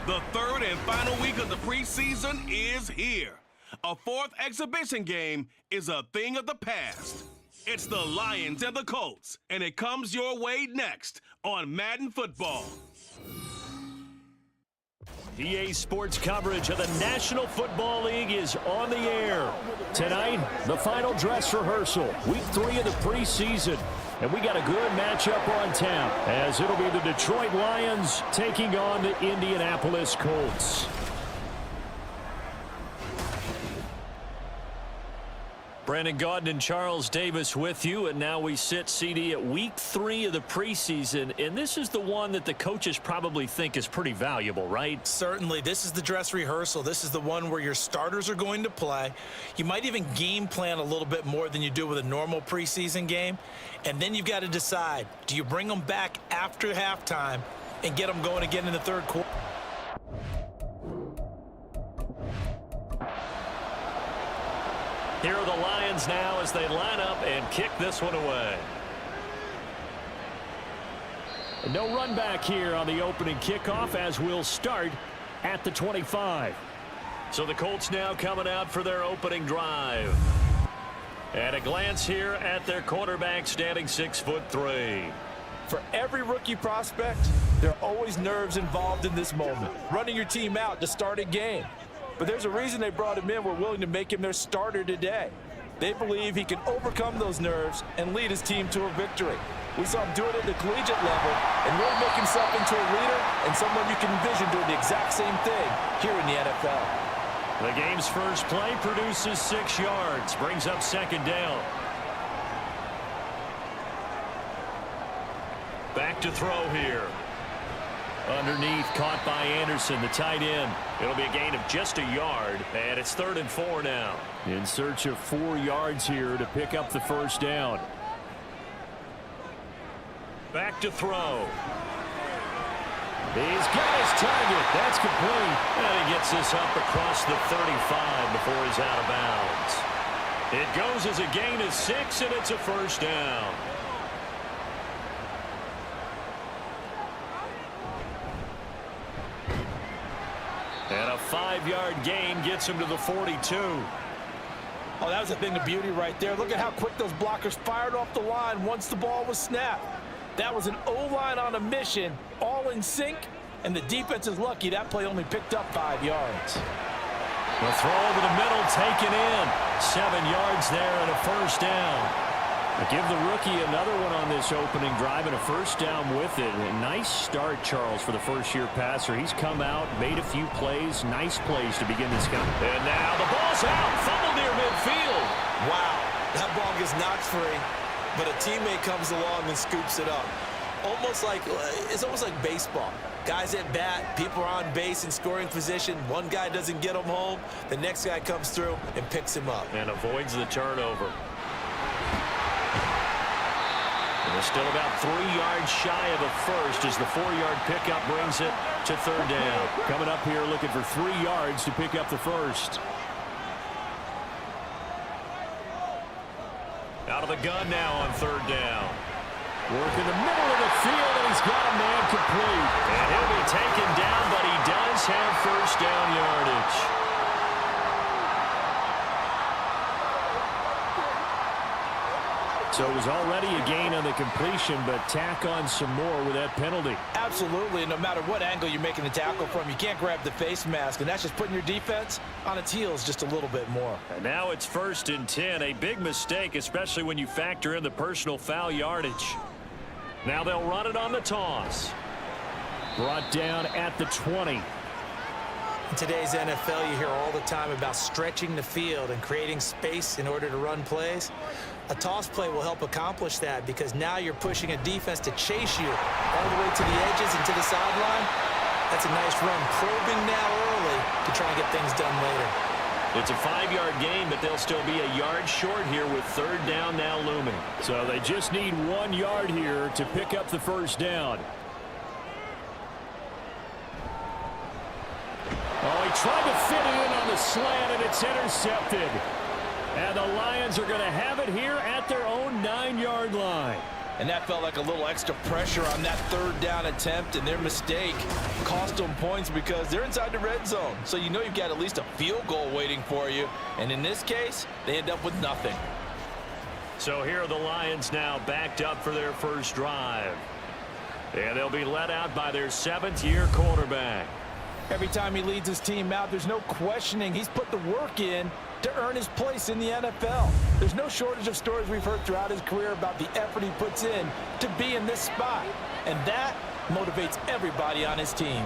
The third and final week of the preseason is here. A fourth exhibition game is a thing of the past. It's the Lions and the Colts, and it comes your way next on Madden Football. EA Sports coverage of the National Football League is on the air. Tonight, the final dress rehearsal, week 3 of the preseason. And we got a good matchup on tap, as it'll be the Detroit Lions taking on the Indianapolis Colts. Brandon Gaudin and Charles Davis with you, and now we sit, CD, at week 3 of the preseason, and this is the one that the coaches probably think is pretty valuable, right? Certainly. This is the dress rehearsal. This is the one where your starters are going to play. You might even game plan a little bit more than you do with a normal preseason game, and then you've got to decide, do you bring them back after halftime and get them going again in the third quarter? Here are the Lions now as they line up and kick this one away. No run back here on the opening kickoff, as we'll start at the 25. So the Colts now coming out for their opening drive. At a glance here at their quarterback, standing 6'3". For every rookie prospect, there are always nerves involved in this moment. Running your team out to start a game. But there's a reason they brought him in. We're willing to make him their starter today. They believe he can overcome those nerves and lead his team to a victory. We saw him do it at the collegiate level and really make himself into a leader and someone you can envision doing the exact same thing here in the NFL. The game's first play produces 6 yards, brings up second down. Back to throw here. Underneath, caught by Anderson, the tight end. It'll be a gain of just a yard, and it's 3rd and 4 now. In search of 4 yards here to pick up the first down. Back to throw. He's got his target. That's complete. And he gets this up across the 35 before he's out of bounds. It goes as a gain of 6, and it's a first down. And a 5-yard gain gets him to the 42. Oh, that was a thing of beauty right there. Look at how quick those blockers fired off the line once the ball was snapped. That was an O-line on a mission, all in sync, and the defense is lucky that play only picked up 5 yards. The throw over the middle, taken in. 7 yards there and a first down. Give the rookie another one on this opening drive and a first down with it. A nice start, Charles, for the first-year passer. He's come out, made a few plays, nice plays to begin this game. And now the ball's out, fumbled near midfield. Wow, that ball gets knocked free, but a teammate comes along and scoops it up. It's almost like baseball. Guys at bat, people are on base in scoring position. One guy doesn't get him home, the next guy comes through and picks him up. And avoids the turnover. They're still about 3 yards shy of a first as the 4-yard pickup brings it to 3rd down. Coming up here looking for 3 yards to pick up the first. Out of the gun now on 3rd down. Work in the middle of the field, and he's got a man complete. And he'll be taken down, but he does have first down yardage. So it was already a gain on the completion, but tack on some more with that penalty. Absolutely. No matter what angle you're making the tackle from, you can't grab the face mask, and that's just putting your defense on its heels just a little bit more. And now it's 1st and 10. A big mistake, especially when you factor in the personal foul yardage. Now they'll run it on the toss. Brought down at the 20. In today's NFL, you hear all the time about stretching the field and creating space in order to run plays. A toss play will help accomplish that because now you're pushing a defense to chase you all the way to the edges and to the sideline. That's a nice run, probing now early to try and get things done later. It's a 5-yard gain, but they'll still be a yard short here with 3rd down now looming. So they just need 1 yard here to pick up the first down. Oh, he tried to fit it in on the slant, and it's intercepted. And the Lions are going to have it here at their own 9-yard line. And that felt like a little extra pressure on that third down attempt, and their mistake cost them points because they're inside the red zone. So you know you've got at least a field goal waiting for you. And in this case, they end up with nothing. So here are the Lions now backed up for their first drive. And they'll be led out by their 7th-year quarterback. Every time he leads his team out, there's no questioning. He's put the work in to earn his place in the NFL. There's no shortage of stories we've heard throughout his career about the effort he puts in to be in this spot. And that motivates everybody on his team.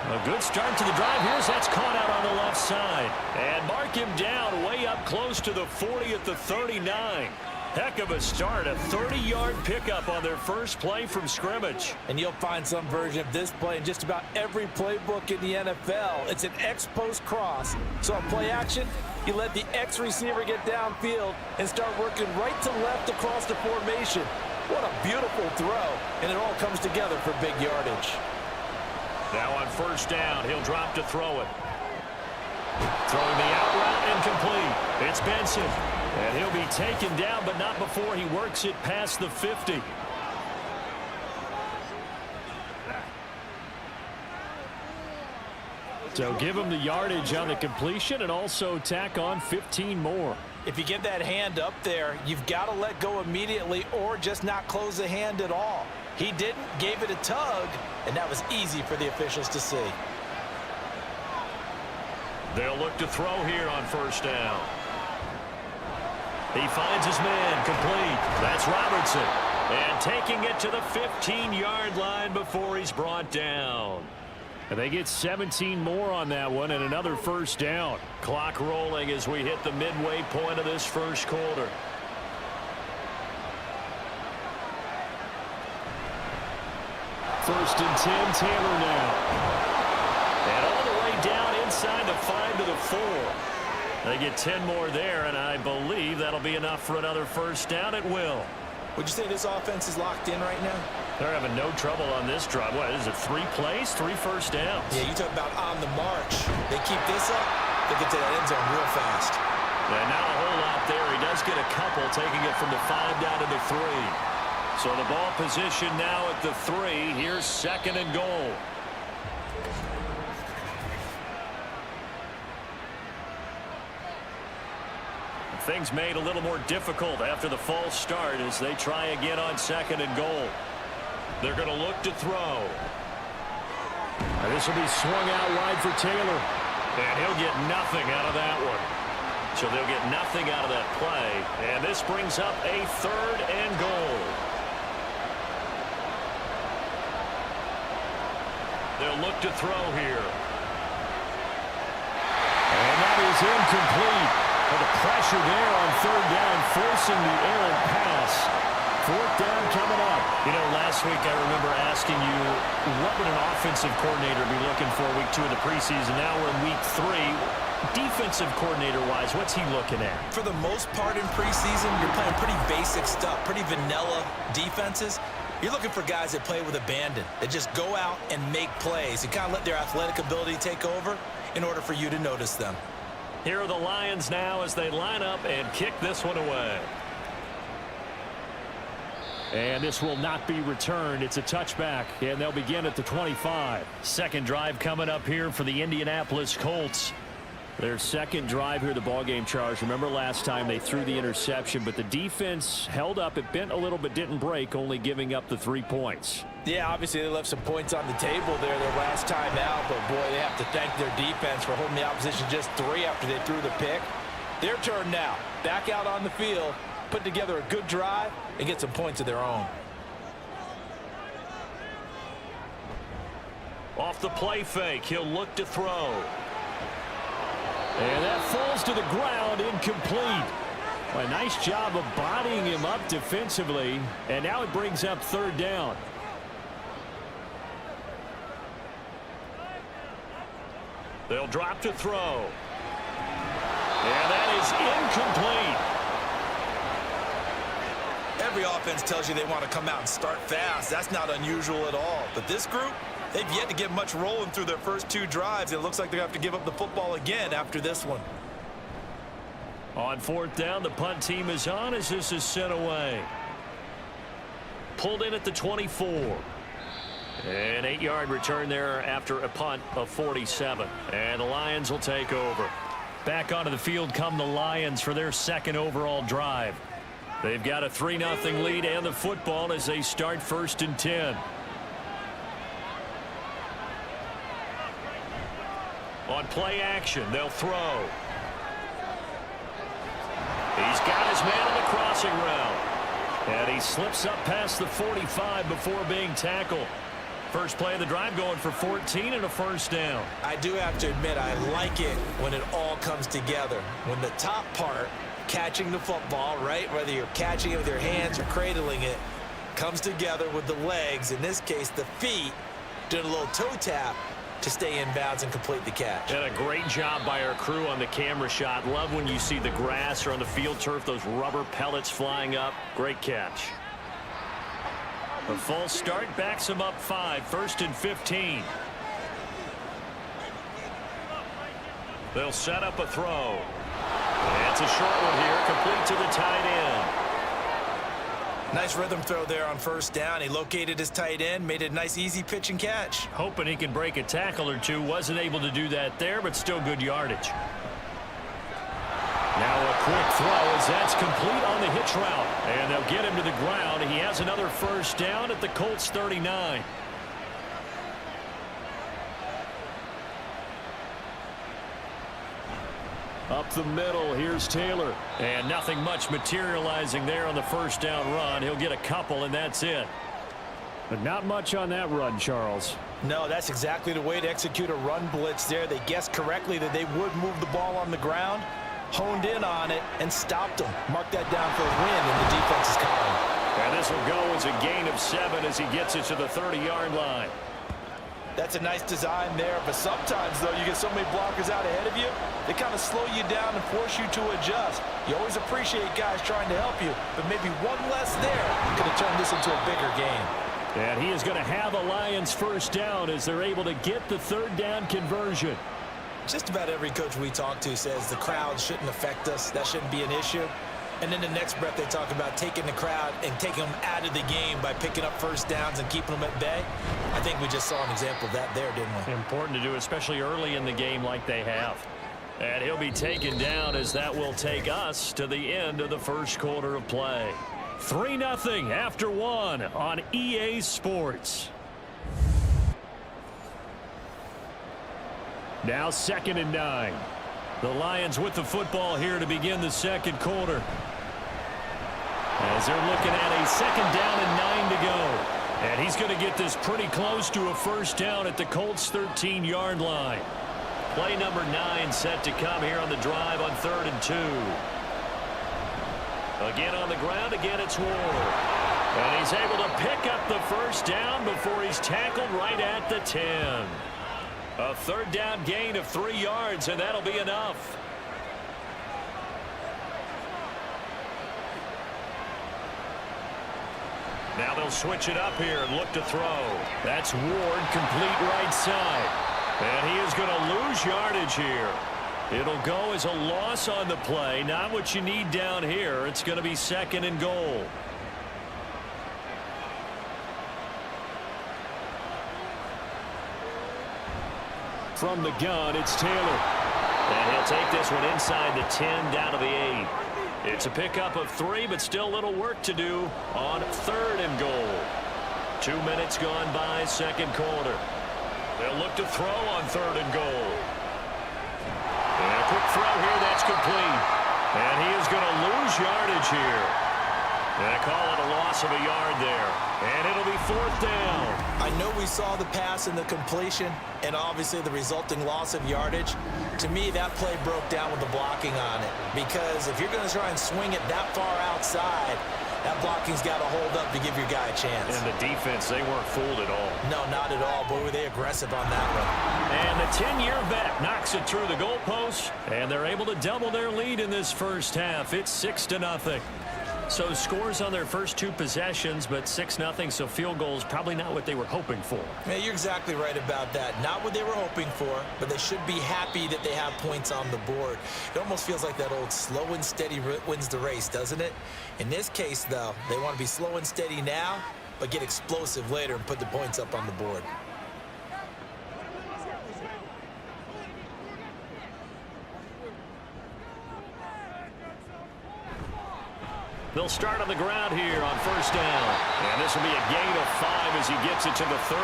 A good start to the drive. Here's that's caught out on the left side. And mark him down way up close to the 40 at the 39. Heck of a start, a 30-yard pickup on their first play from scrimmage. And you'll find some version of this play in just about every playbook in the NFL. It's an X-post cross. So on play action, you let the X receiver get downfield and start working right to left across the formation. What a beautiful throw, and it all comes together for big yardage. Now on first down, he'll drop to throw it. Throwing the out route incomplete. It's Benson. And he'll be taken down, but not before he works it past the 50. So give him the yardage on the completion and also tack on 15 more. If you get that hand up there, you've got to let go immediately or just not close the hand at all. He didn't, gave it a tug, and that was easy for the officials to see. They'll look to throw here on first down. He finds his man, complete. That's Robertson. And taking it to the 15-yard line before he's brought down. And they get 17 more on that one and another first down. Clock rolling as we hit the midway point of this first quarter. First and 10, Taylor now. And all the way down inside the 5 to the 4. They get 10 more there, and I believe that'll be enough for another first down. It will. Would you say this offense is locked in right now? They're having no trouble on this drive. What is it, 3 plays, 3 first downs? Yeah, you talk about on the march. They keep this up, they get to that end zone real fast. And not a whole lot there. He does get a couple, taking it from the 5 down to the 3. So the ball position now at the 3. Here's second and goal. Things made a little more difficult after the false start as they try again on second and goal. They're going to look to throw. And this will be swung out wide for Taylor. And he'll get nothing out of that one. So they'll get nothing out of that play. And this brings up a third and goal. They'll look to throw here. And that is incomplete. The pressure there on third down, forcing the errant pass. Fourth down coming up. You know, last week I remember asking you, what would an offensive coordinator be looking for week 2 of the preseason? Now we're in week 3. Defensive coordinator-wise, what's he looking at? For the most part in preseason, you're playing pretty basic stuff, pretty vanilla defenses. You're looking for guys that play with abandon, that just go out and make plays and kind of let their athletic ability take over in order for you to notice them. Here are the Lions now as they line up and kick this one away. And this will not be returned. It's a touchback, and they'll begin at the 25. Second drive coming up here for the Indianapolis Colts. Their second drive here, the ballgame, Charles. Remember last time they threw the interception, but the defense held up. It bent a little but didn't break, only giving up the 3 points. Yeah, obviously they left some points on the table there their last time out, but boy, they have to thank their defense for holding the opposition just 3 after they threw the pick. Their turn now. Back out on the field, put together a good drive, and get some points of their own. Off the play fake, he'll look to throw. And that falls to the ground, incomplete. Well, a nice job of bodying him up defensively, and now it brings up third down. They'll drop to throw. And that is incomplete. Every offense tells you they want to come out and start fast. That's not unusual at all. But this group, they've yet to get much rolling through their first 2 drives. It looks like they're going to have to give up the football again after this one. On fourth down, the punt team is on as this is sent away. Pulled in at the 24. An 8-yard return there after a punt of 47. And the Lions will take over. Back onto the field come the Lions for their second overall drive. They've got a 3-0 lead and the football as they start 1st and 10. On play action, they'll throw. He's got his man on the crossing route. And he slips up past the 45 before being tackled. First play of the drive going for 14 and a first down. I do have to admit, I like it when it all comes together. When the top part, catching the football, right, whether you're catching it with your hands or cradling it, comes together with the legs, in this case the feet, doing a little toe tap to stay in bounds and complete the catch. And a great job by our crew on the camera shot. Love when you see the grass or on the field turf, those rubber pellets flying up. Great catch. The false start backs him up 5, 1st and 15. They'll set up a throw. It's a short one here, complete to the tight end. Nice rhythm throw there on first down. He located his tight end, made a nice easy pitch and catch. Hoping he can break a tackle or two. Wasn't able to do that there, but still good yardage. Now a quick throw as that's complete on the hitch route. And they'll get him to the ground. He has another first down at the Colts 39. Up the middle, here's Taylor. And nothing much materializing there on the first down run. He'll get a couple, and that's it. But not much on that run, Charles. No, that's exactly the way to execute a run blitz there. They guessed correctly that they would move the ball on the ground, honed in on it, and stopped them. Mark that down for a win in the defense's column. And this will go as a gain of 7 as he gets it to the 30-yard line. That's a nice design there, but sometimes, though, you get so many blockers out ahead of you, they kind of slow you down and force you to adjust. You always appreciate guys trying to help you, but maybe one less there could have turned this into a bigger game. And he is going to have a Lions first down as they're able to get the third down conversion. Just about every coach we talk to says the crowd shouldn't affect us. That shouldn't be an issue. And then the next breath they talk about taking the crowd and taking them out of the game by picking up first downs and keeping them at bay. I think we just saw an example of that there, didn't we? Important to do, especially early in the game like they have. And he'll be taken down as that will take us to the end of the first quarter of play. 3-0 after 1 on EA Sports. Now 2nd and 9. The Lions with the football here to begin the second quarter. As they're looking at a 2nd down and 9 to go. And he's going to get this pretty close to a first down at the Colts 13-yard line. Play number 9 set to come here on the drive on 3rd and 2. Again on the ground, again it's Ward. And he's able to pick up the first down before he's tackled right at the 10. A third down gain of 3 yards, and that'll be enough. Now they'll switch it up here and look to throw. That's Ward, complete right side. And he is going to lose yardage here. It'll go as a loss on the play. Not what you need down here. It's going to be 2nd and goal. From the gun, it's Taylor. And he'll take this one inside the 10 down to the 8. It's a pickup of 3, but still a little work to do on 3rd and goal. 2 minutes gone by, second quarter. They'll look to throw on 3rd and goal. And a quick throw here, that's complete. And he is going to lose yardage here. And I call it a loss of a yard there. And it'll be 4th down. I know we saw the pass and the completion and obviously the resulting loss of yardage. To me, that play broke down with the blocking on it. Because if you're going to try and swing it that far outside, that blocking's got to hold up to give your guy a chance. And the defense, they weren't fooled at all. No, not at all. Boy, were they aggressive on that one. And the 10-year vet knocks it through the goalpost. And they're able to double their lead in this first half. It's 6-0. So scores on their first 2 possessions, but 6-0, so field goals probably not what they were hoping for. Yeah, you're exactly right about that. Not what they were hoping for, but they should be happy that they have points on the board. It almost feels like that old slow and steady wins the race, doesn't it? In this case, though, they want to be slow and steady now, but get explosive later and put the points up on the board. They'll start on the ground here on first down. And this will be a gain of 5 as he gets it to the 30.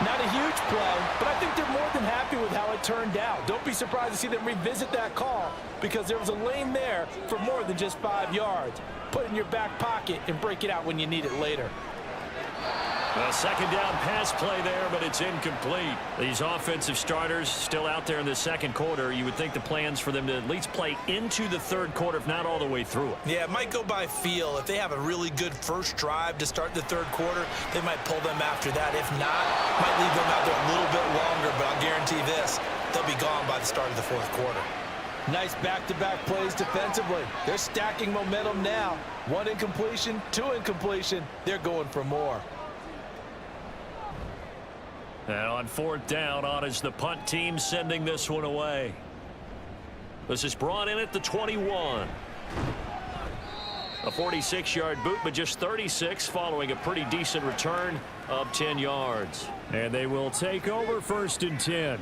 Not a huge play, but I think they're more than happy with how it turned out. Don't be surprised to see them revisit that call because there was a lane there for more than just 5 yards. Put it in your back pocket and break it out when you need it later. A second down pass play there, but it's incomplete. These offensive starters still out there in the second quarter. You would think the plans for them to at least play into the third quarter, if not all the way through it. Yeah, it might go by feel. If they have a really good first drive to start the third quarter, they might pull them after that. If not, might leave them out there a little bit longer, but I'll guarantee this, they'll be gone by the start of the fourth quarter. Nice back-to-back plays defensively. They're stacking momentum now. 1 incompletion, 2 incompletion. They're going for more. And on fourth down, on is the punt team sending this one away. This is brought in at the 21. A 46-yard boot, but just 36 following a pretty decent return of 10 yards. And they will take over first and 10.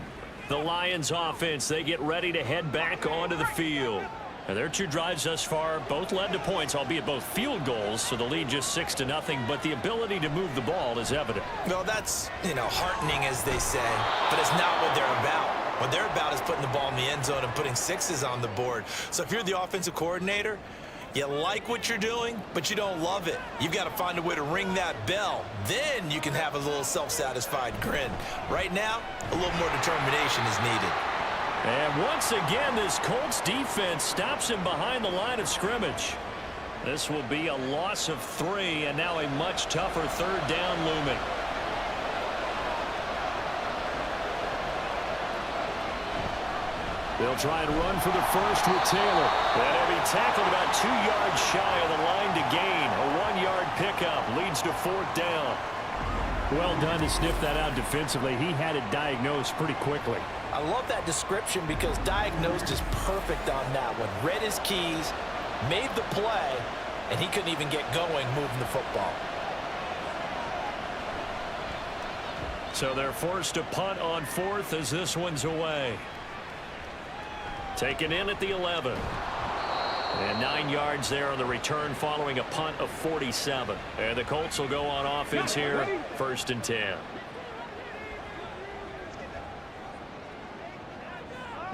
The Lions offense, they get ready to head back onto the field. And their 2 drives thus far both led to points, albeit both field goals, so the lead just 6-0, but the ability to move the ball is evident. Well, that's, heartening, as they say, but it's not what they're about. What they're about is putting the ball in the end zone and putting 6s on the board. So if you're the offensive coordinator, you like what you're doing, but you don't love it. You've got to find a way to ring that bell. Then you can have a little self-satisfied grin. Right now, a little more determination is needed. And once again, this Colts defense stops him behind the line of scrimmage. This will be a loss of 3, and now a much tougher third down looming. They'll try and run for the first with Taylor. And he'll be tackled about 2 yards shy of the line to gain. A 1-yard pickup leads to fourth down. Well done to sniff that out defensively. He had it diagnosed pretty quickly. I love that description because diagnosed is perfect on that one. Read his keys, made the play, and he couldn't even get going moving the football. So they're forced to punt on fourth as this one's away. Taken in at the 11. And 9 yards there on the return following a punt of 47. And the Colts will go on offense here, first and 10.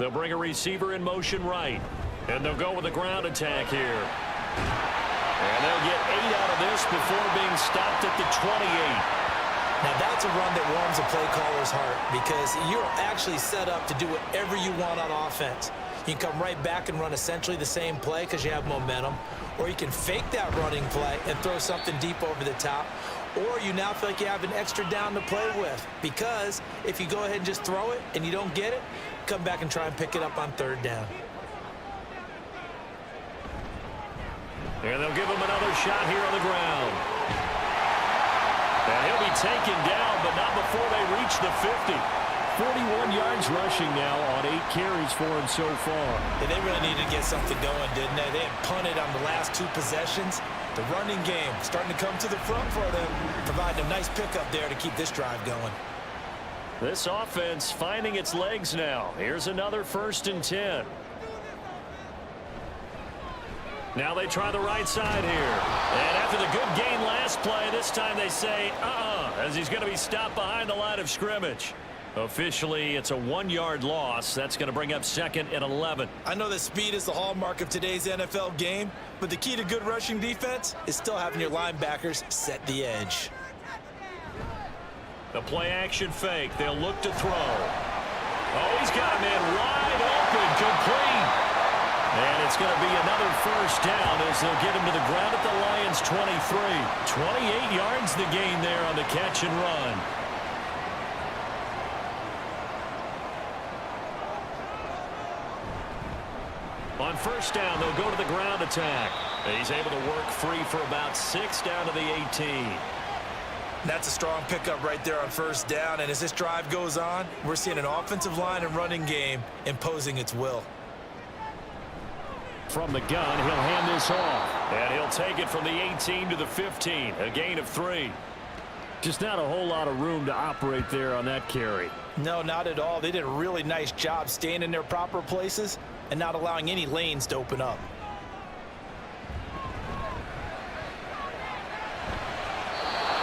They'll bring a receiver in motion right. And they'll go with a ground attack here. And they'll get 8 out of this before being stopped at the 28. Now that's a run that warms a play caller's heart because you're actually set up to do whatever you want on offense. You can come right back and run essentially the same play because you have momentum, or you can fake that running play and throw something deep over the top, or you now feel like you have an extra down to play with because if you go ahead and just throw it and you don't get it, come back and try and pick it up on third down. And they'll give him another shot here on the ground. And he'll be taken down, but not before they reach the 50. 41 yards rushing now on 8 carries for him so far. Yeah, they really needed to get something going, didn't they? They had punted on the last 2 possessions. The running game starting to come to the front for them, providing a nice pickup there to keep this drive going. This offense finding its legs now. Here's another first and 10. Now they try the right side here. And after the good gain last play, this time they say, as he's going to be stopped behind the line of scrimmage. Officially, it's a 1-yard loss. That's going to bring up second and 11. I know that speed is the hallmark of today's NFL game, but the key to good rushing defense is still having your linebackers set the edge. The play-action fake. They'll look to throw. Oh, he's got a man wide open, complete. And it's going to be another first down as they'll get him to the ground at the Lions' 23. 28 yards the gain there on the catch and run. On first down, they'll go to the ground attack. He's able to work free for about 6 down to the 18. That's a strong pickup right there on first down. And as this drive goes on, we're seeing an offensive line and running game imposing its will. From the gun, he'll hand this off. And he'll take it from the 18 to the 15. A gain of 3. Just not a whole lot of room to operate there on that carry. No, not at all. They did a really nice job staying in their proper places and not allowing any lanes to open up.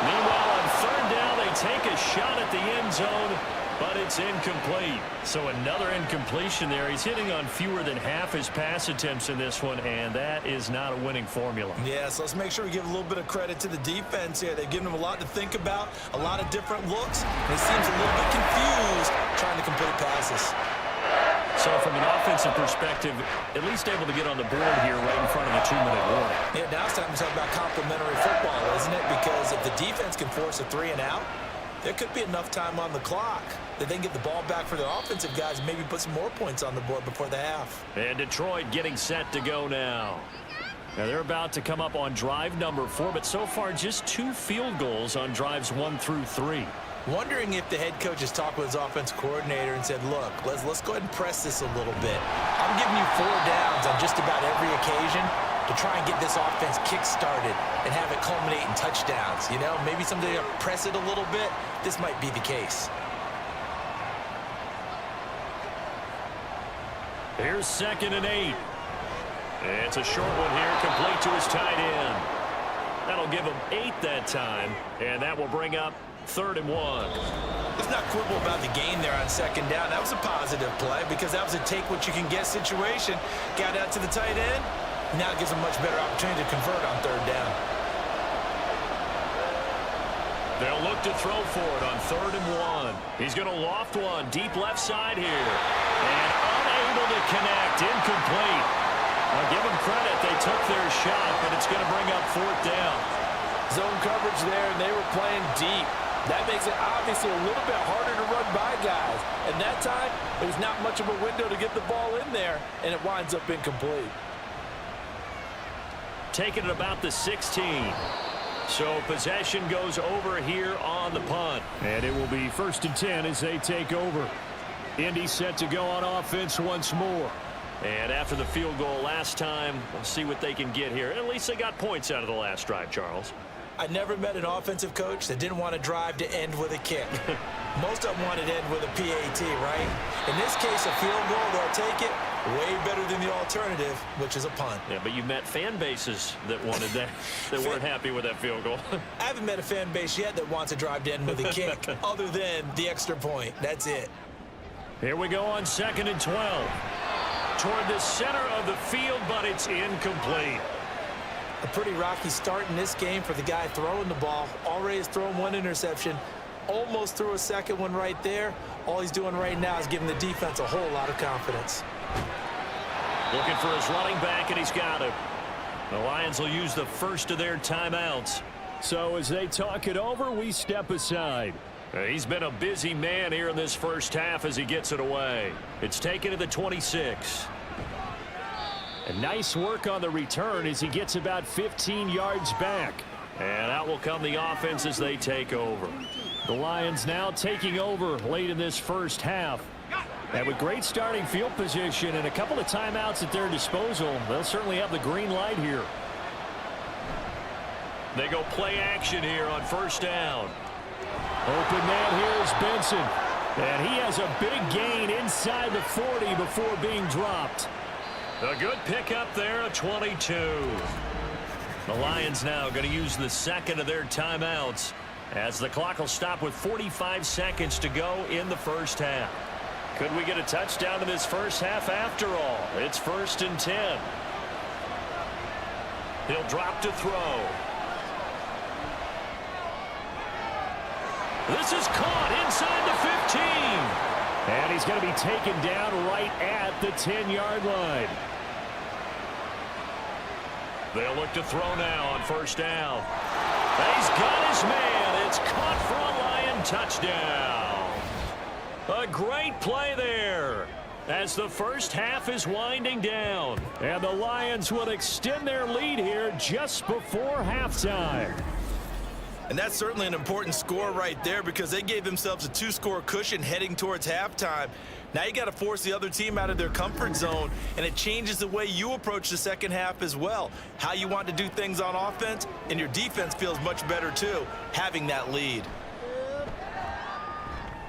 Meanwhile, on third down, they take a shot at the end zone, but it's incomplete. So another incompletion there. He's hitting on fewer than half his pass attempts in this one, and that is not a winning formula. Yeah, so let's make sure we give a little bit of credit to the defense here. They've given them a lot to think about, a lot of different looks, and it seems a little bit confused trying to complete passes. So from an offensive perspective, at least able to get on the board here right in front of the 2-minute warning. Yeah, now it's time to talk about complementary football, isn't it? Because if the defense can force a 3 and out, there could be enough time on the clock that they can get the ball back for their offensive guys and maybe put some more points on the board before the half. And Detroit getting set to go now. Now they're about to come up on drive number 4, but so far just 2 field goals on drives 1 through 3. Wondering if the head coach has talked with his offensive coordinator and said, look, let's go ahead and press this a little bit. I'm giving you 4 downs on just about every occasion to try and get this offense kick-started and have it culminate in touchdowns. You know, maybe someday to press it a little bit. This might be the case. Here's 2nd and 8. It's a short one here, complete to his tight end. That'll give him 8 that time, and that will bring up 3rd and 1. Let's not quibble about the gain there on 2nd down. That was a positive play because that was a take-what-you-can-get situation. Got out to the tight end. Now it gives him a much better opportunity to convert on 3rd down. They'll look to throw for it on 3rd and 1. He's going to loft one deep left side here. And unable to connect. Incomplete. I'll give them credit. They took their shot, but it's going to bring up 4th down. Zone coverage there, and they were playing deep. That makes it obviously a little bit harder to run by guys. And that time, there's not much of a window to get the ball in there, and it winds up incomplete. Taking it about the 16. So possession goes over here on the punt. And it will be 1st and 10 as they take over. Indy set to go on offense once more. And after the field goal last time, we'll see what they can get here. At least they got points out of the last drive, Charles. I never met an offensive coach that didn't want to drive to end with a kick. Most of them wanted to end with a PAT, right? In this case, a field goal, they'll take it. Way better than the alternative, which is a punt. Yeah, but you met fan bases that wanted that, that weren't happy with that field goal. I haven't met a fan base yet that wants to drive to end with a kick, other than the extra point. That's it. Here we go on 2nd and 12. Toward the center of the field, but it's incomplete. A pretty rocky start in this game for the guy throwing the ball. Already has thrown 1 interception. Almost threw a 2nd one right there. All he's doing right now is giving the defense a whole lot of confidence. Looking for his running back, and he's got it. The Lions will use the first of their timeouts. So as they talk it over, we step aside. He's been a busy man here in this first half as he gets it away. It's taken to the 26. And nice work on the return as he gets about 15 yards back. And out will come the offense as they take over. The Lions now taking over late in this first half. And with great starting field position and a couple of timeouts at their disposal, they'll certainly have the green light here. They go play action here on 1st down. Open man here is Benson. And he has a big gain inside the 40 before being dropped. A good pickup there, a 22. The Lions now going to use the 2nd of their timeouts as the clock will stop with 45 seconds to go in the first half. Could we get a touchdown in this first half after all? It's 1st and 10. He'll drop to throw. This is caught inside the 15. And he's going to be taken down right at the 10-yard line. They'll look to throw now on 1st down. He's got his man. It's caught for a Lion touchdown. A great play there. as the first half is winding down. And the Lions will extend their lead here just before halftime. And that's certainly an important score right there because they gave themselves a 2-score cushion heading towards halftime. Now you got to force the other team out of their comfort zone, and it changes the way you approach the second half as well. How you want to do things on offense, and your defense feels much better too, having that lead.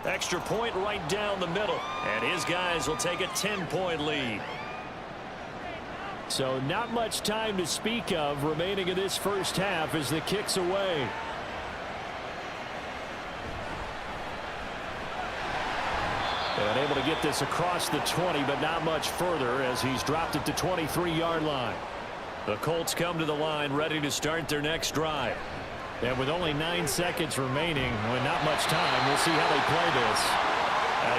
Extra point right down the middle, and his guys will take a 10-point lead. So not much time to speak of remaining in this first half as the kick's away. And able to get this across the 20, but not much further as he's dropped it to 23-yard line. The Colts come to the line ready to start their next drive. And with only 9 seconds remaining, with not much time, we'll see how they play this.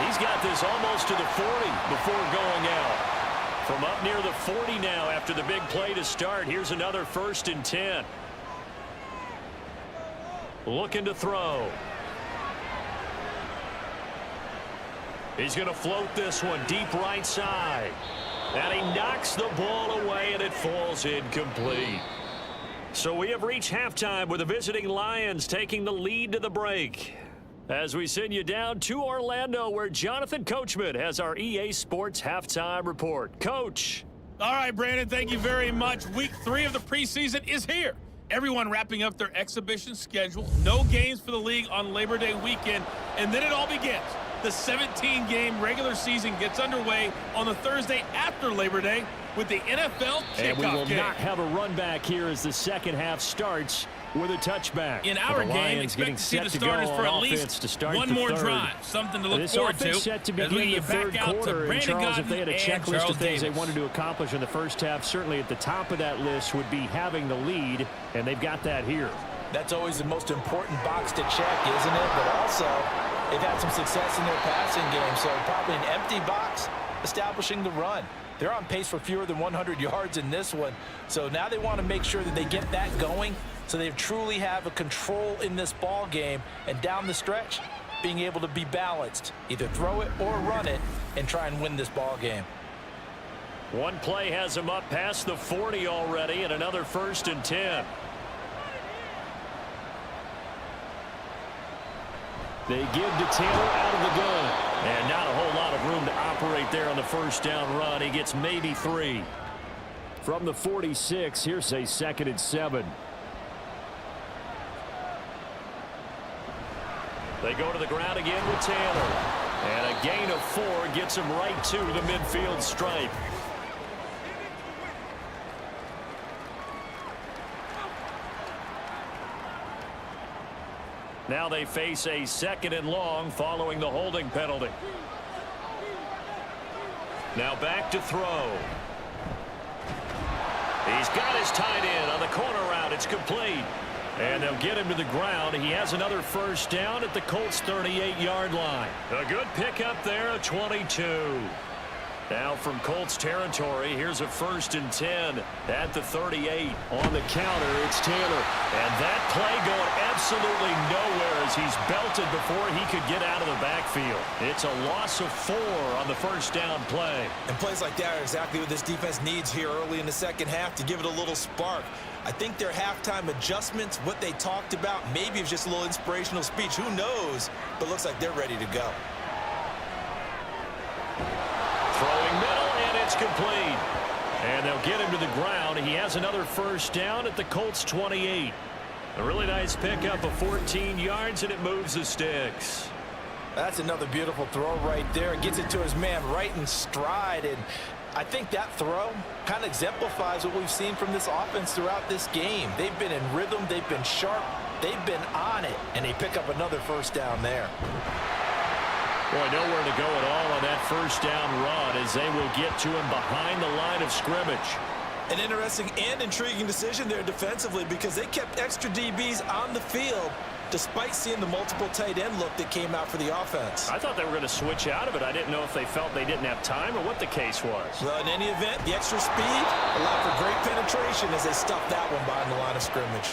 He's got this almost to the 40 before going out. From up near the 40 now after the big play to start, here's another 1st and 10. Looking to throw. He's going to float this one deep right side. And he knocks the ball away, and it falls incomplete. So we have reached halftime with the visiting Lions taking the lead to the break. As we send you down to Orlando, where Jonathan Coachman has our EA Sports halftime report. Coach. All right, Brandon, thank you very much. Week 3 of the preseason is here. Everyone wrapping up their exhibition schedule. No games for the league on Labor Day weekend, and then it all begins. The 17-game regular season gets underway on the Thursday after Labor Day with the NFL kickoff game. And we will not have a run back here as the second half starts with a touchback. In our game, expect to see the starters for at least one more drive. Something to look forward to. Set to begin the third quarter. And Charles, if they had a checklist of things they wanted to accomplish in the first half, certainly at the top of that list would be having the lead, and they've got that here. That's always the most important box to check, isn't it? But also, they've had some success in their passing game, so probably an empty box establishing the run. They're on pace for fewer than 100 yards in this one, so now they want to make sure that they get that going so they truly have a control in this ball game, and down the stretch, being able to be balanced, either throw it or run it, and try and win this ball game. One play has them up past the 40 already, and another 1st and 10. They give to Taylor out of the gun. And not a whole lot of room to operate there on the first down run. He gets maybe 3. From the 46, here's a 2nd and 7. They go to the ground again with Taylor. And a gain of 4 gets him right to the midfield stripe. Now they face a 2nd and long following the holding penalty. Now back to throw. He's got his tight end on the corner route. It's complete. And they'll get him to the ground. He has another 1st down at the Colts 38-yard line. A good pickup there, a 22. Now from Colts territory, here's a 1st and 10 at the 38. On the counter, it's Taylor. And that play going absolutely nowhere as he's belted before he could get out of the backfield. It's a loss of 4 on the 1st down play. And plays like that are exactly what this defense needs here early in the second half to give it a little spark. I think their halftime adjustments, what they talked about, maybe it's just a little inspirational speech. Who knows? But looks like they're ready to go. Throwing middle, and it's complete. And they'll get him to the ground. He has another 1st down at the Colts 28. A really nice pickup of 14 yards, and it moves the sticks. That's another beautiful throw right there. Gets it to his man right in stride, and I think that throw kind of exemplifies what we've seen from this offense throughout this game. They've been in rhythm, they've been sharp, they've been on it, and they pick up another 1st down there. Boy, nowhere to go at all on that 1st down run as they will get to him behind the line of scrimmage. An interesting and intriguing decision there defensively because they kept extra DBs on the field despite seeing the multiple tight end look that came out for the offense. I thought they were going to switch out of it. I didn't know if they felt they didn't have time or what the case was. Well, in any event, the extra speed allowed for great penetration as they stuffed that one behind the line of scrimmage.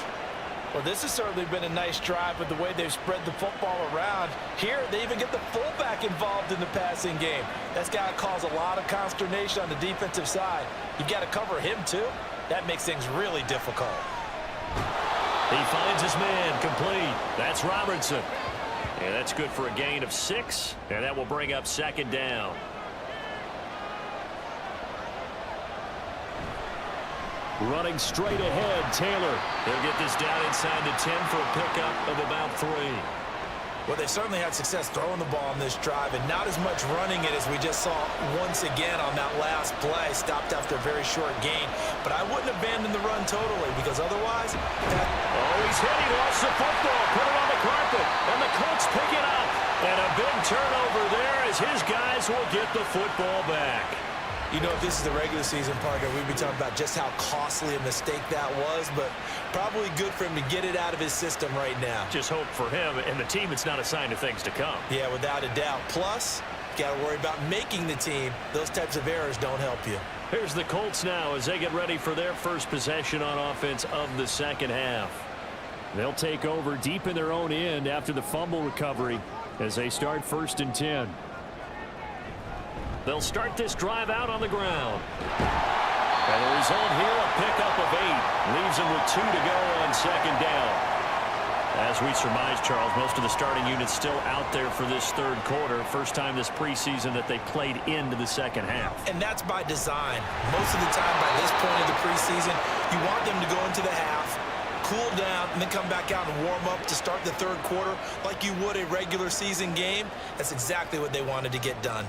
Well, this has certainly been a nice drive with the way they've spread the football around. Here, they even get the fullback involved in the passing game. That's got to cause a lot of consternation on the defensive side. You've got to cover him, too. That makes things really difficult. He finds his man complete. That's Robertson. And that's good for a gain of 6. And that will bring up second down. Running straight ahead, Taylor. He'll get this down inside the 10 for a pickup of about 3. Well, they certainly had success throwing the ball on this drive, and not as much running it as we just saw once again on that last play. Stopped after a very short gain. But I wouldn't abandon the run totally, because otherwise... he's hit. He lost the football. Put it on the carpet. And the Colts pick it up. And a big turnover there as his guys will get the football back. You know, if this is the regular season, partner, we'd be talking about just how costly a mistake that was, but probably good for him to get it out of his system right now. Just hope for him and the team it's not a sign of things to come. Yeah, without a doubt. Plus, got to worry about making the team. Those types of errors don't help you. Here's the Colts now as they get ready for their first possession on offense of the second half. They'll take over deep in their own end after the fumble recovery as they start 1st and 10. They'll start this drive out on the ground. And the result here, a pickup of 8. Leaves them with 2 to go on second down. As we surmise, Charles, most of the starting units still out there for this third quarter. First time this preseason that they played into the second half. And that's by design. Most of the time by this point of the preseason, you want them to go into the half, cool down, and then come back out and warm up to start the third quarter like you would a regular season game. That's exactly what they wanted to get done.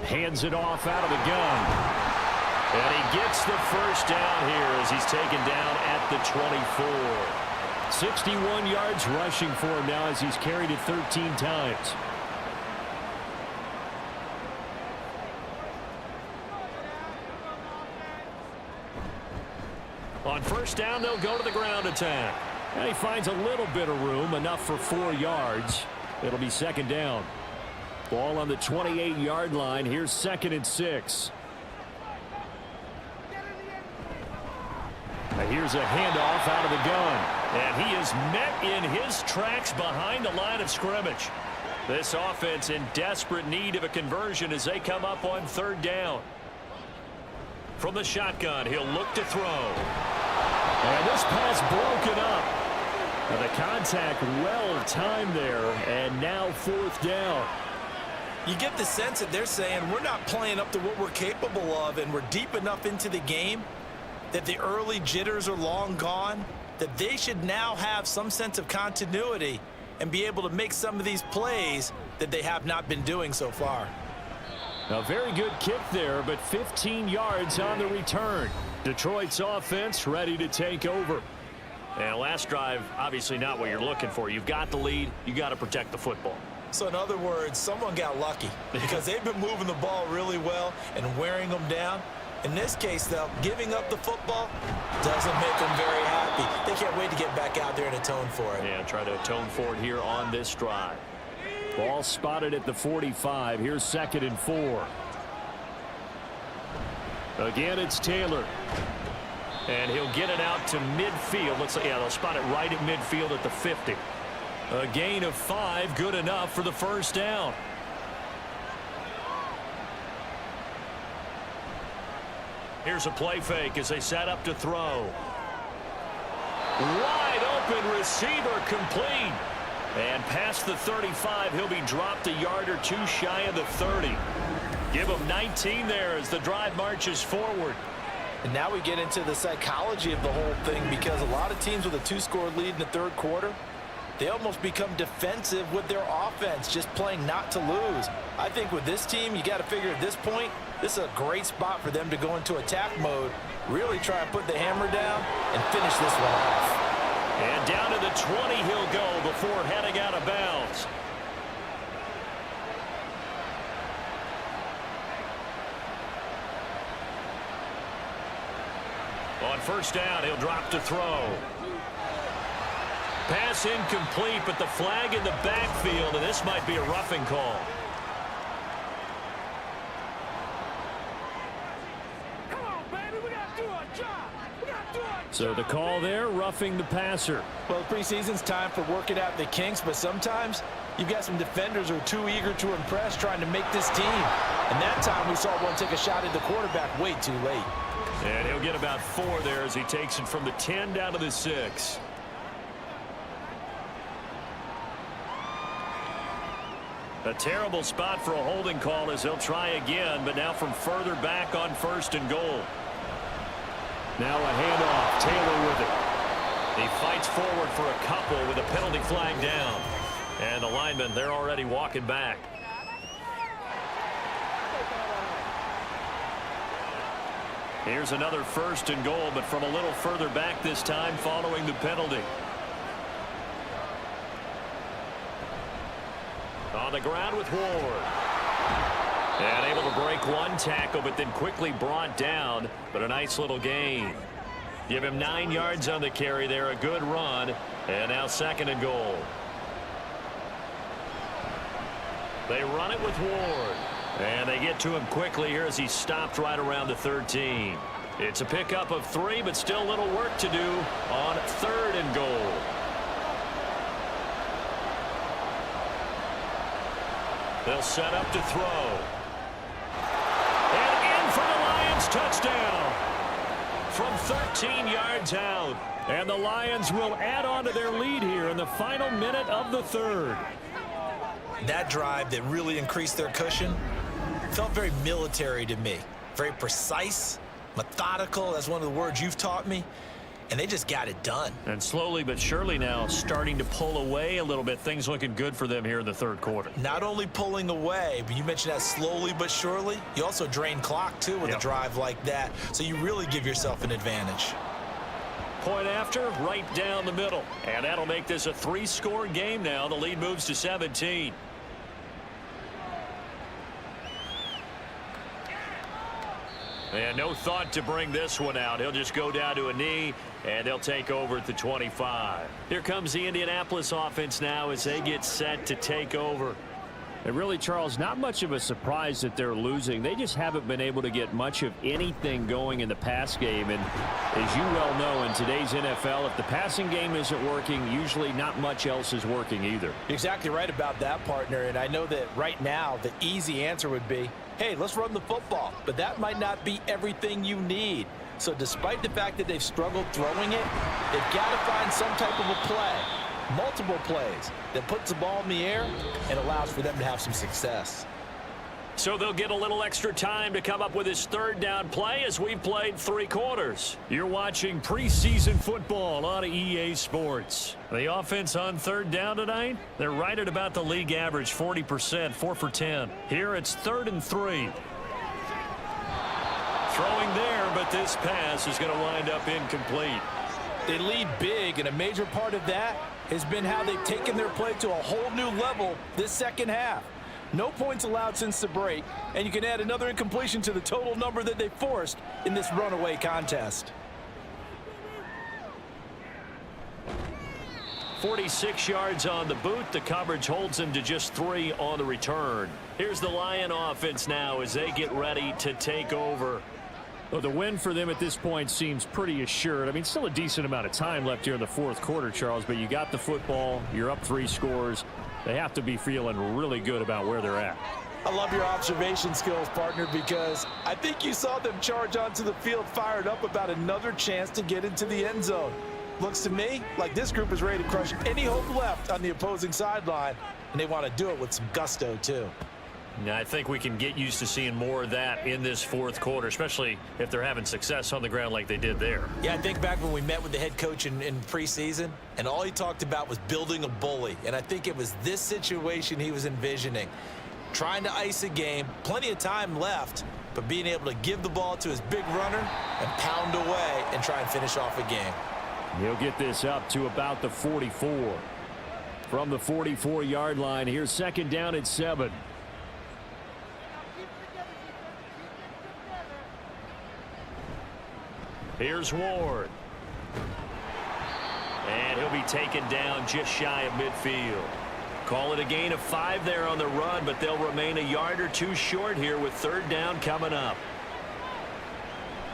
Hands it off out of the gun. And he gets the first down here as he's taken down at the 24. 61 yards rushing for him now as he's carried it 13 times. On first down, they'll go to the ground attack. And he finds a little bit of room, enough for 4 yards. It'll be second down. Ball on the 28-yard line. Here's 2nd and 6. Now here's a handoff out of the gun. And he is met in his tracks behind the line of scrimmage. This offense in desperate need of a conversion as they come up on 3rd down. From the shotgun, he'll look to throw. And this pass broken up. And the contact well timed there. And now 4th down. You get the sense that they're saying we're not playing up to what we're capable of, and we're deep enough into the game that the early jitters are long gone, that they should now have some sense of continuity and be able to make some of these plays that they have not been doing so far. A very good kick there, but 15 yards on the return. Detroit's offense ready to take over. And last drive, obviously not what you're looking for. You've got the lead. You got to protect the football. So in other words, someone got lucky because they've been moving the ball really well and wearing them down. In this case, though, giving up the football doesn't make them very happy. They can't wait to get back out there and atone for it. Yeah, try to atone for it here on this drive. Ball spotted at the 45. Here's 2nd and 4. Again, it's Taylor. And he'll get it out to midfield. Looks like, yeah, they'll spot it right at midfield at the 50. A gain of 5, good enough for the first down. Here's a play fake as they set up to throw. Wide open receiver complete. And past the 35, he'll be dropped a yard or 2 shy of the 30. Give him 19 there as the drive marches forward. And now we get into the psychology of the whole thing, because a lot of teams with a 2-score lead in the third quarter, they almost become defensive with their offense, just playing not to lose. I think with this team, you got to figure at this point, this is a great spot for them to go into attack mode, really try and put the hammer down and finish this one off. And down to the 20 he'll go before heading out of bounds. On first down, he'll drop to throw. Pass incomplete, but the flag in the backfield, and this might be a roughing call. So the call there, roughing the passer. Well, the preseason's time for working out the kinks, but sometimes you've got some defenders who are too eager to impress trying to make this team. And that time we saw one take a shot at the quarterback way too late. And he'll get about 4 there as he takes it from the 10 down to the 6. A terrible spot for a holding call as they'll try again, but now from further back on 1st and goal. Now a handoff, Taylor with it. He fights forward for a couple with a penalty flag down. And the linemen, they're already walking back. Here's another 1st and goal, but from a little further back this time following the penalty. On the ground with Ward. And able to break one tackle, but then quickly brought down. But a nice little gain. Give him 9 yards on the carry there. A good run. And now 2nd and goal. They run it with Ward. And they get to him quickly here as he stopped right around the 13. It's a pickup of 3, but still a little work to do on 3rd and goal. They'll set up to throw. And in for the Lions, touchdown. From 13 yards out. And the Lions will add on to their lead here in the final minute of the 3rd. That drive that really increased their cushion felt very military to me. Very precise, methodical. That's one of the words you've taught me. And they just got it done. And slowly but surely now starting to pull away a little bit. Things looking good for them here in the 3rd quarter. Not only pulling away, but you mentioned that slowly but surely. You also drain clock, too, with a drive like that. So you really give yourself an advantage. Point after, right down the middle. And that'll make this a 3-score game now. The lead moves to 17. And no thought to bring this one out. He'll just go down to a knee, and they'll take over at the 25. Here comes the Indianapolis offense now as they get set to take over. And really, Charles, not much of a surprise that they're losing. They just haven't been able to get much of anything going in the pass game. And as you well know, in today's NFL, if the passing game isn't working, usually not much else is working either. You're exactly right about that, partner. And I know that right now the easy answer would be, hey, let's run the football. But that might not be everything you need. So despite the fact that they've struggled throwing it, they've got to find some type of a play, multiple plays, that puts the ball in the air and allows for them to have some success. So they'll get a little extra time to come up with his 3rd down play as we've played 3 quarters. You're watching preseason football on EA Sports. The offense on 3rd down tonight, they're right at about the league average, 40%, 4 for 10. Here it's 3rd and 3. Throwing there, but this pass is going to wind up incomplete. They lead big, and a major part of that has been how they've taken their play to a whole new level this 2nd half. No points allowed since the break, and you can add another incompletion to the total number that they forced in this runaway contest. 46 yards on the boot. The coverage holds him to just 3 on the return. Here's the Lion offense now as they get ready to take over. Well, the win for them at this point seems pretty assured. I mean, still a decent amount of time left here in the 4th quarter, Charles, but you got the football. You're up 3 scores. They have to be feeling really good about where they're at. I love your observation skills, partner, because I think you saw them charge onto the field fired up about another chance to get into the end zone. Looks to me like this group is ready to crush any hope left on the opposing sideline, and they want to do it with some gusto, too. I think we can get used to seeing more of that in this 4th quarter, especially if they're having success on the ground like they did there. Yeah, I think back when we met with the head coach in preseason, and all he talked about was building a bully. And I think it was this situation he was envisioning. Trying to ice a game, plenty of time left, but being able to give the ball to his big runner and pound away and try and finish off a game. He'll get this up to about the 44. From the 44-yard line, here's 2nd down at 7. Here's Ward. And he'll be taken down just shy of midfield. Call it a gain of 5 there on the run, but they'll remain a yard or 2 short here with 3rd down coming up.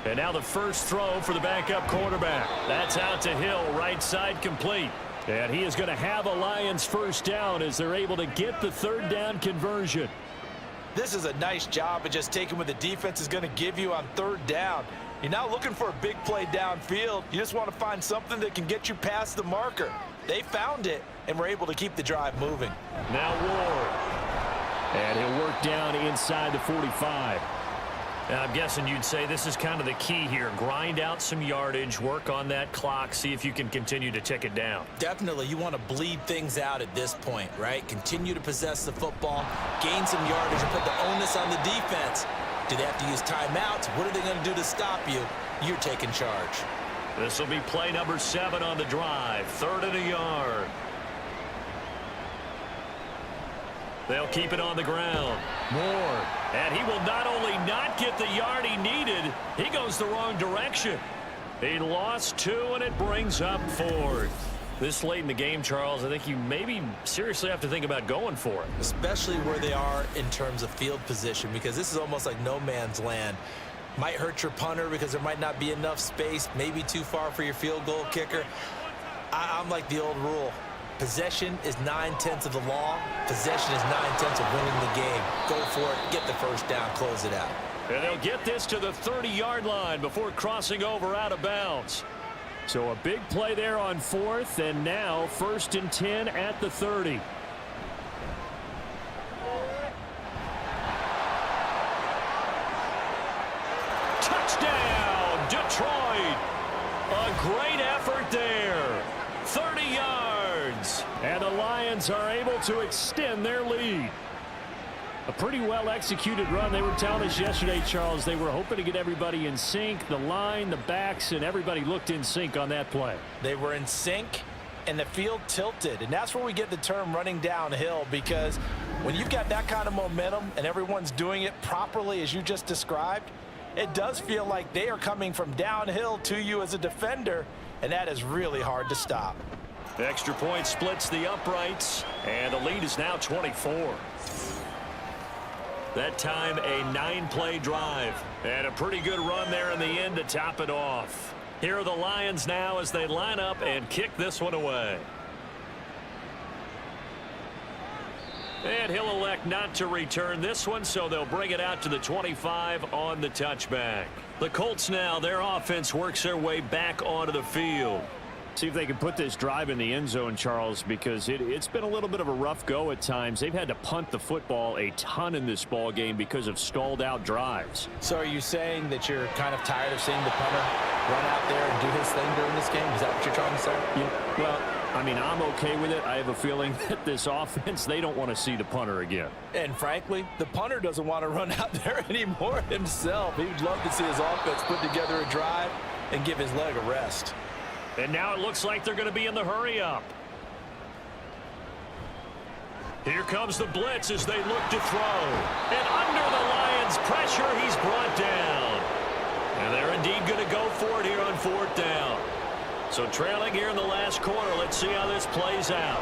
And now the first throw for the backup quarterback. That's out to Hill, right side complete. And he is going to have a Lions first down as they're able to get the third down conversion. This is a nice job of just taking what the defense is going to give you on third down. You're not looking for a big play downfield. You just want to find something that can get you past the marker. They found it and were able to keep the drive moving. Now Ward. And he'll work down inside the 45. And I'm guessing you'd say this is kind of the key here. Grind out some yardage, work on that clock, see if you can continue to tick it down. Definitely, you want to bleed things out at this point, right? Continue to possess the football, gain some yardage, and put the onus on the defense. Do they have to use timeouts? What are they going to do to stop you? You're taking charge. This will be play number 7 on the drive. 3rd and a yard. They'll keep it on the ground. Moore. And he will not only not get the yard he needed, he goes the wrong direction. He lost 2, and it brings up 4th. This late in the game, Charles, I think you maybe seriously have to think about going for it. Especially where they are in terms of field position, because this is almost like no man's land. Might hurt your punter because there might not be enough space, maybe too far for your field goal kicker. I'm like the old rule. Possession is 9/10 of the law. Possession is 9/10 of winning the game. Go for it, get the first down, close it out. And they'll get this to the 30-yard line before crossing over out of bounds. So a big play there on 4th, and now 1st and 10 at the 30. Touchdown, Detroit! A great effort there. 30 yards. And the Lions are able to extend their lead. A pretty well-executed run. They were telling us yesterday, Charles, they were hoping to get everybody in sync. The line, the backs, and everybody looked in sync on that play. They were in sync, and the field tilted. And that's where we get the term running downhill, because when you've got that kind of momentum and everyone's doing it properly as you just described, it does feel like they are coming from downhill to you as a defender, and that is really hard to stop. The extra point splits the uprights, and the lead is now 24. That time a 9-play drive, and a pretty good run there in the end to top it off. Here are the Lions now as they line up and kick this one away. And he'll elect not to return this one, so they'll bring it out to the 25 on the touchback. The Colts now, their offense works their way back onto the field. See if they can put this drive in the end zone, Charles, because it's been a little bit of a rough go at times. They've had to punt the football a ton in this ball game because of stalled out drives. So are you saying that you're kind of tired of seeing the punter run out there and do his thing during this game? Is that what you're trying to say? Yeah, well, I mean, I'm okay with it. I have a feeling that this offense, they don't want to see the punter again. And frankly, the punter doesn't want to run out there anymore himself. He would love to see his offense put together a drive and give his leg a rest. And now it looks like they're going to be in the hurry-up. Here comes the blitz as they look to throw. And under the Lions' pressure, he's brought down. And they're indeed going to go for it here on 4th down. So trailing here in the last quarter, let's see how this plays out.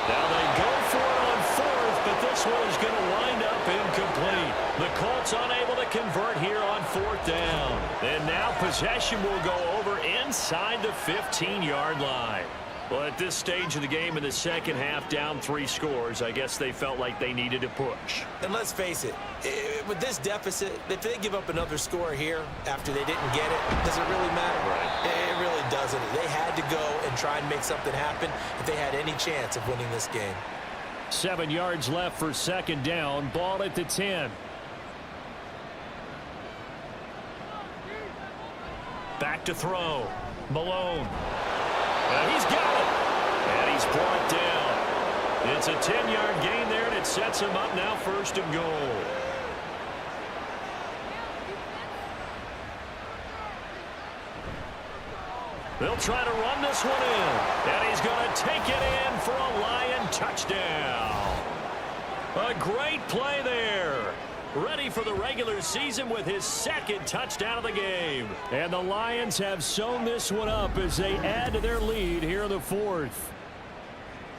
Now they go for it on 4th, but this one is going to wind up incomplete. The Colts unable to convert here on 4th down. And now possession will go over inside the 15-yard line. Well, at this stage of the game in the second half, down 3 scores, I guess they felt like they needed to push. And let's face it, with this deficit, if they give up another score here after they didn't get it, does it really matter? Right. It really doesn't. They had to go and try and make something happen if they had any chance of winning this game. 7 yards left for 2nd down. Ball at the 10. Back to throw. Malone. And he's got it. And he's brought down. It's a 10-yard gain there, and it sets him up now 1st and goal. They'll try to run this one in. And he's going to take it in for a Lion touchdown. A great play there. Ready for the regular season with his 2nd touchdown of the game. And the Lions have sewn this one up as they add to their lead here in the 4th.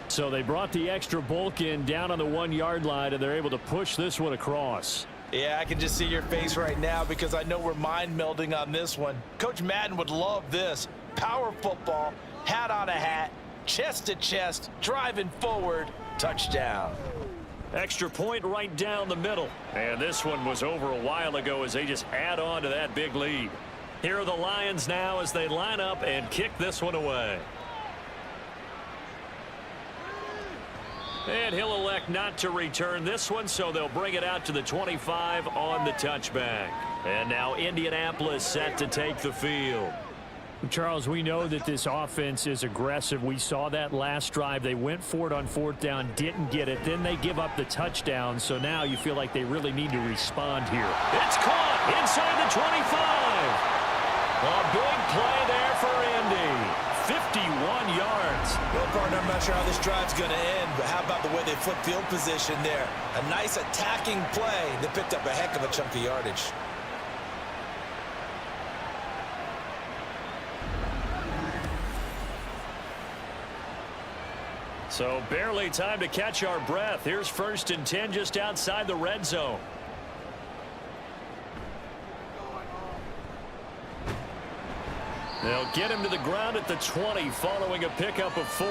So they brought the extra bulk in down on the 1-yard line, and they're able to push this one across. Yeah, I can just see your face right now because I know we're mind melding on this one. Coach Madden would love this. Power football, hat on a hat, chest to chest, driving forward, touchdown. Extra point right down the middle. And this one was over a while ago as they just add on to that big lead. Here are the Lions now as they line up and kick this one away. And he'll elect not to return this one, so they'll bring it out to the 25 on the touchback. And now Indianapolis set to take the field. Charles, we know that this offense is aggressive. We saw that last drive. They went for it on 4th down, didn't get it. Then they give up the touchdown. So now you feel like they really need to respond here. It's caught inside the 25. A big play there for Indy. 51 yards. Well, partner, I'm not sure how this drive's going to end, but how about the way they flip field position there? A nice attacking play that picked up a heck of a chunk of yardage. So barely time to catch our breath. Here's 1st and 10 just outside the red zone. They'll get him to the ground at the 20 following a pickup of 4.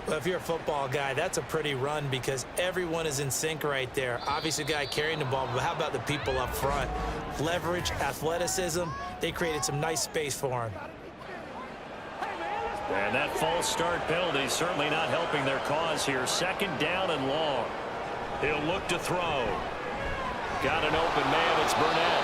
Well, if you're a football guy, that's a pretty run because everyone is in sync right there. Obviously, the guy carrying the ball, but how about the people up front? Leverage, athleticism, they created some nice space for him. And that false start penalty certainly not helping their cause here. 2nd down and long. He'll look to throw. Got an open man. It's Burnett.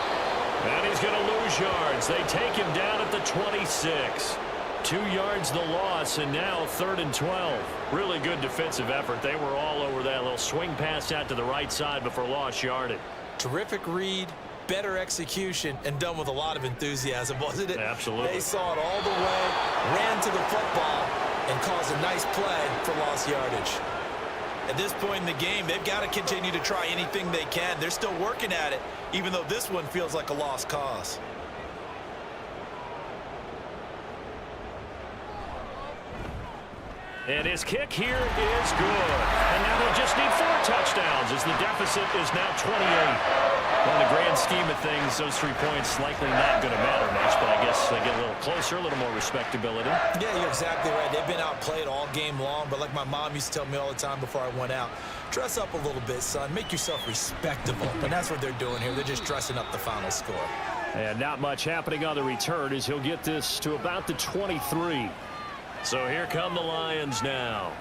And he's going to lose yards. They take him down at the 26. 2 yards the loss, and now 3rd and 12. Really good defensive effort. They were all over that little swing pass out to the right side before lost yardage. Terrific read, better execution, and done with a lot of enthusiasm, wasn't it? Absolutely. They saw it all the way, ran to the football, and caused a nice play for lost yardage. At this point in the game, they've got to continue to try anything they can. They're still working at it, even though this one feels like a lost cause. And his kick here is good. And now they just need 4 touchdowns as the deficit is now 28. In the grand scheme of things, those 3 points likely not going to matter much, but I guess they get a little closer, a little more respectability. Yeah, you're exactly right. They've been outplayed all game long, but like my mom used to tell me all the time before I went out, dress up a little bit, son. Make yourself respectable. And that's what they're doing here. They're just dressing up the final score. And not much happening on the return as he'll get this to about the 23. So here come the Lions now.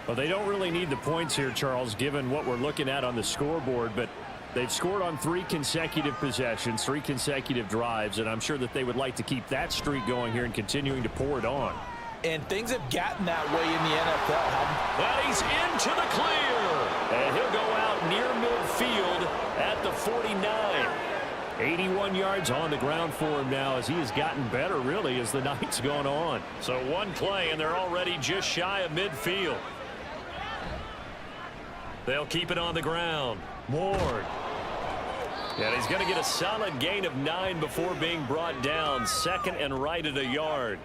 Well, they don't really need the points here, Charles, given what we're looking at on the scoreboard, but they've scored on 3 consecutive possessions, 3 consecutive drives, and I'm sure that they would like to keep that streak going here and continuing to pour it on. And things have gotten that way in the NFL, haven't And he's into the clear. And he'll go out near midfield at the 49. 81 yards on the ground for him now as he has gotten better, really, as the night's gone on. So one play, and they're already just shy of midfield. They'll keep it on the ground. Ward. And he's going to get a solid gain of 9 before being brought down. 2nd and right at a yard.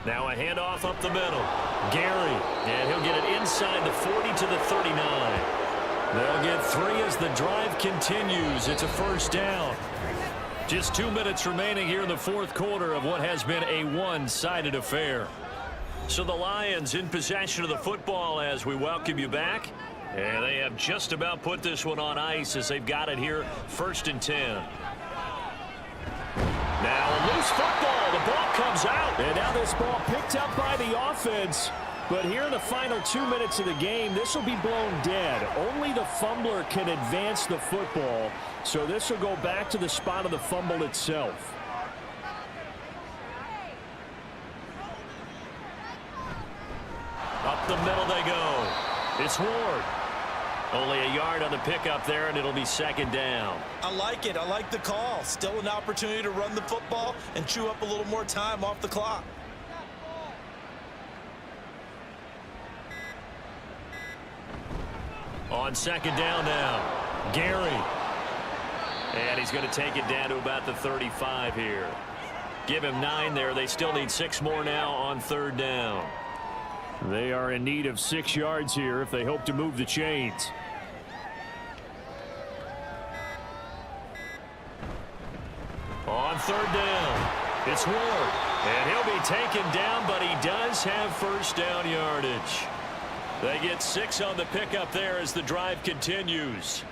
Now a handoff up the middle. Gary, and he'll get it inside the 40 to the 39. They'll get 3 as the drive continues. It's a 1st down. Just 2 minutes remaining here in the 4th quarter of what has been a one-sided affair. So the Lions in possession of the football as we welcome you back. And they have just about put this one on ice as they've got it here 1st and 10. Now a loose football. The ball comes out. And now this ball picked up by the offense. But here in the final 2 minutes of the game, this will be blown dead. Only the fumbler can advance the football. So this will go back to the spot of the fumble itself. Up the middle they go. It's Ward. Only a yard on the pickup there, and it'll be 2nd down. I like it. I like the call. Still an opportunity to run the football and chew up a little more time off the clock. On 2nd down now, Gary. And he's going to take it down to about the 35 here. Give him 9 there. They still need 6 more now on 3rd down. They are in need of 6 yards here if they hope to move the chains. On 3rd down, it's Ward. And he'll be taken down, but he does have 1st down yardage. They get 6 on the pickup there as the drive continues.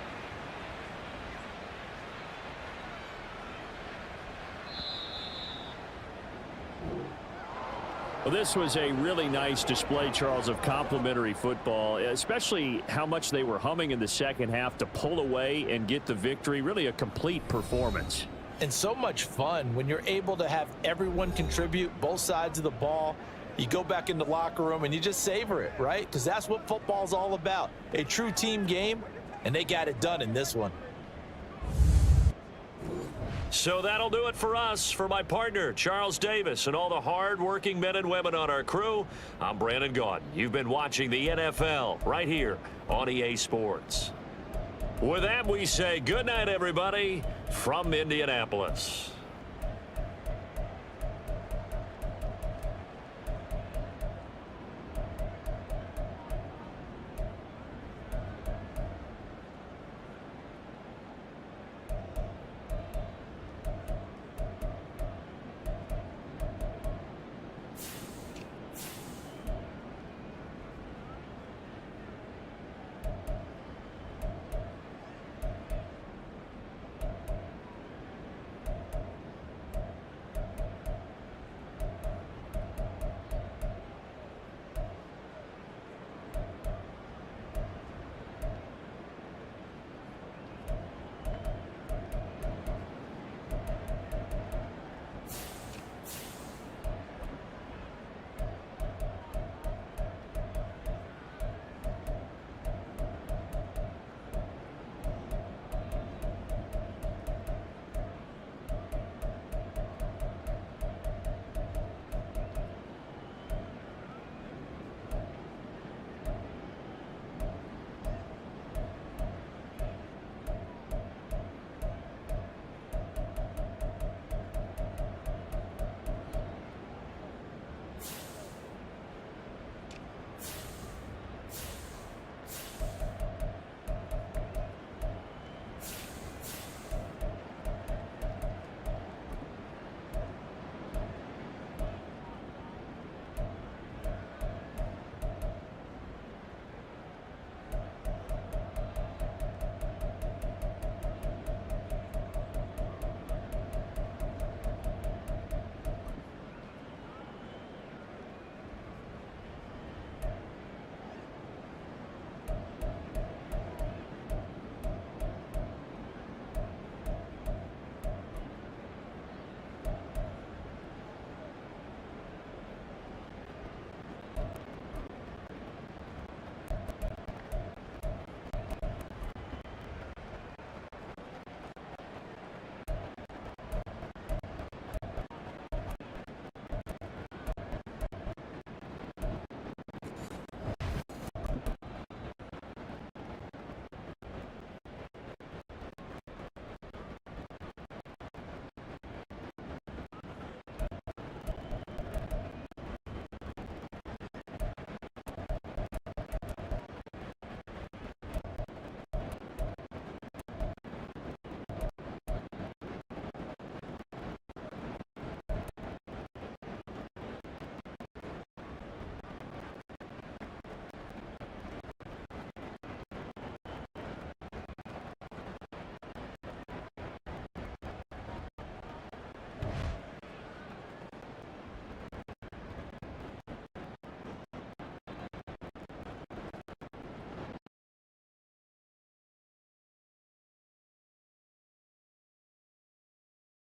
Well, this was a really nice display, Charles, of complimentary football, especially how much they were humming in the second half to pull away and get the victory. Really a complete performance. And so much fun when you're able to have everyone contribute both sides of the ball. You go back in the locker room and you just savor it, right? Because that's what football's all about. A true team game, and they got it done in this one. So that'll do it for us. For my partner, Charles Davis, and all the hard-working men and women on our crew, I'm Brandon Gaudin. You've been watching the NFL right here on EA Sports. With that, we say good night, everybody, from Indianapolis.